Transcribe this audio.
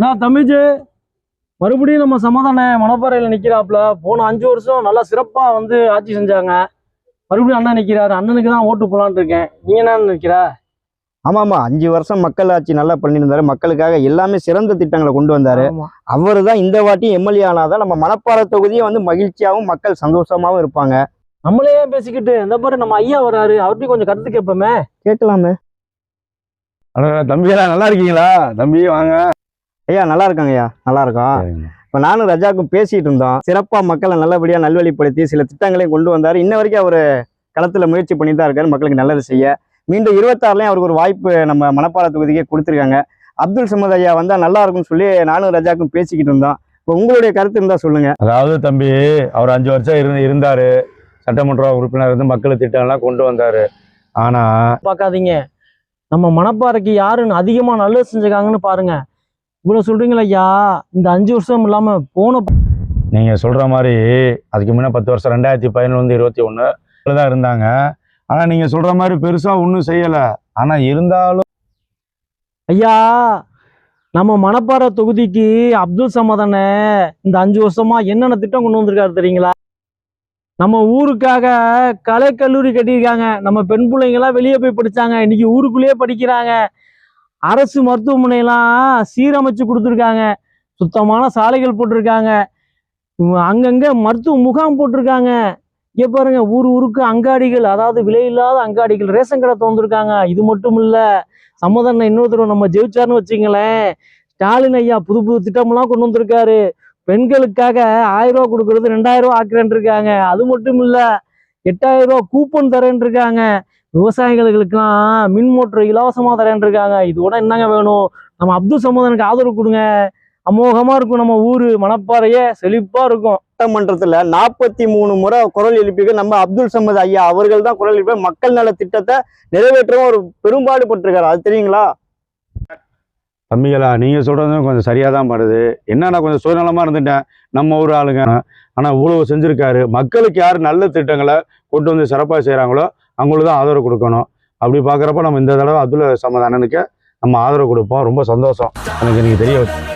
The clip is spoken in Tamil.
நான் தமிழ்ஜி மறுபடியும் நம்ம சமாதான மணப்பாறையில் நிற்கிறாப்புல. போன 5 வருஷம் நல்லா சிறப்பாக வந்து ஆட்சி செஞ்சாங்க. மறுபடியும் அண்ணன் நிற்கிறாரு. அண்ணனுக்கு தான் ஓட்டு போலான்னு இருக்கேன். நீங்க என்ன நினைக்கிற? ஆமாமா 5 வருஷம் மக்கள் ஆட்சி நல்லா பண்ணியிருந்தாரு. மக்களுக்காக எல்லாமே சிறந்த திட்டங்களை கொண்டு வந்தாரு. அவரு தான் இந்த வாட்டி எம்எல்ஏ ஆனாதான் நம்ம மணப்பாறை தொகுதியை வந்து மகிழ்ச்சியாகவும் மக்கள் சந்தோஷமாவும் இருப்பாங்க. நம்மளே பேசிக்கிட்டு இந்த மாதிரி நம்ம ஐயா வராரு, அவர்கிட்ட கொஞ்சம் கருத்து கேட்போமே. கேட்கலாமே. தம்பியெல்லாம் நல்லா இருக்கீங்களா? தம்பி வாங்க. ஐயா நல்லா இருக்காங்க ஐயா, நல்லா இருக்கோம். இப்போ நானும் ரஜாக்கும் பேசிட்டு இருந்தோம். சிறப்பாக மக்களை நல்லபடியாக நல்வழிப்படுத்தி சில திட்டங்களையும் கொண்டு வந்தார். இன்ன வரைக்கும் அவர் களத்தில் முயற்சி பண்ணி தான் இருக்காரு மக்களுக்கு நல்லது செய்ய. மீண்டும் 26லயும் அவருக்கு ஒரு வாய்ப்பு நம்ம மணப்பாறை தொகுதிக்கே கொடுத்துருக்காங்க. அப்துல் சமத் ஐயா வந்தால் நல்லா இருக்கும்னு சொல்லி நானும் ரஜாக்கும் பேசிக்கிட்டு இருந்தோம். இப்போ உங்களுடைய கருத்து இருந்தால் சொல்லுங்க. அதாவது தம்பி, அவர் 5 வருஷம் இருந்தாரு, சட்டமன்ற உறுப்பினர் இருந்து மக்கள் திட்டம்லாம் கொண்டு வந்தாரு. ஆனா பார்க்காதீங்க, நம்ம மணப்பாறைக்கு யாருன்னு அதிகமாக நல்லது செஞ்சுருக்காங்கன்னு பாருங்க. இவ்வளோ சொல்றீங்களா ஐயா? இந்த 5 வருஷம் இல்லாமல் போன நீங்க சொல்ற மாதிரி அதுக்கு முன்ன 10 வருஷம் 2011 21 தான் இருந்தாங்க. ஆனா நீங்க சொல்ற மாதிரி பெருசா ஒன்றும் செய்யல. ஆனா இருந்தாலும் ஐயா, நம்ம மணப்பாறை தொகுதிக்கு அப்துல் சமதானே இந்த 5 வருஷமா என்னென்ன திட்டம் கொண்டு வந்திருக்காரு தெரியுங்களா? நம்ம ஊருக்காக கலைக்கல்லூரி கட்டியிருக்காங்க. நம்ம பெண் பிள்ளைங்களாம் வெளியே போய் படிச்சாங்க, இன்னைக்கு ஊருக்குள்ளேயே படிக்கிறாங்க. அரசு மருத்துவமனையெல்லாம் சீரமைச்சு கொடுத்துருக்காங்க. சுத்தமான சாலைகள் போட்டிருக்காங்க. அங்கங்க மருத்துவ முகாம் போட்டிருக்காங்க. இங்கே பாருங்க, ஊருக்கு அங்காடிகள், அதாவது விலையில்லாத அங்காடிகள், ரேஷன் கடை திறந்துருக்காங்க. இது மட்டும் இல்ல, சம்மதண்ணன் இன்னொருத்தர் நம்ம ஜெயிச்சார்னு வச்சுங்களேன், ஸ்டாலின் ஐயா புது புது திட்டமெல்லாம் கொண்டு வந்திருக்காரு. பெண்களுக்காக 1000 ரூபா கொடுக்கறது 2000 ரூபா ஆக்குறேன் இருக்காங்க. அது மட்டும் இல்ல, 8000 ரூபா கூப்பன் தரேன் இருக்காங்க. விவசாயிகளுக்கெல்லாம் மின் மோட்டர் இலவசமா தரேன் இருக்காங்க. இதோட என்னங்க வேணும்? நம்ம அப்துல் சமதானுக்கு ஆதரவு கொடுங்க. அமோகமா இருக்கும். நம்ம ஊரு மணப்பாறையே செழிப்பா இருக்கும். சட்டமன்றத்தில் 43 முறை குரல் எழுப்பிக்க நம்ம அப்துல் சமத் ஐயா அவர்கள் தான் குரல் எழுப்பி மக்கள் நல திட்டத்தை நிறைவேற்றவும் ஒரு பெரும்பாடு பட்டிருக்காரு. அது தெரியுங்களா? தம்பிகளா, நீங்க சொல்றதும் கொஞ்சம் சரியா தான் படுது. என்ன, நான் கொஞ்சம் சுயநலமா இருந்துட்டேன், நம்ம ஊர் ஆளுங்க. ஆனா இவ்வளவு செஞ்சிருக்காரு. மக்களுக்கு யார் நல்ல திட்டங்களை கொண்டு வந்து சிறப்பாக செய்யறாங்களோ அவங்களுக்கு தான் ஆதரவு கொடுக்கணும். அப்படி பாக்குறப்ப நம்ம இந்த தடவை அப்துல் சமத் அண்ணனுக்கு நம்ம ஆதரவு கொடுப்போம். ரொம்ப சந்தோஷம் எனக்கு இன்னைக்கு தெரிய வச்சு.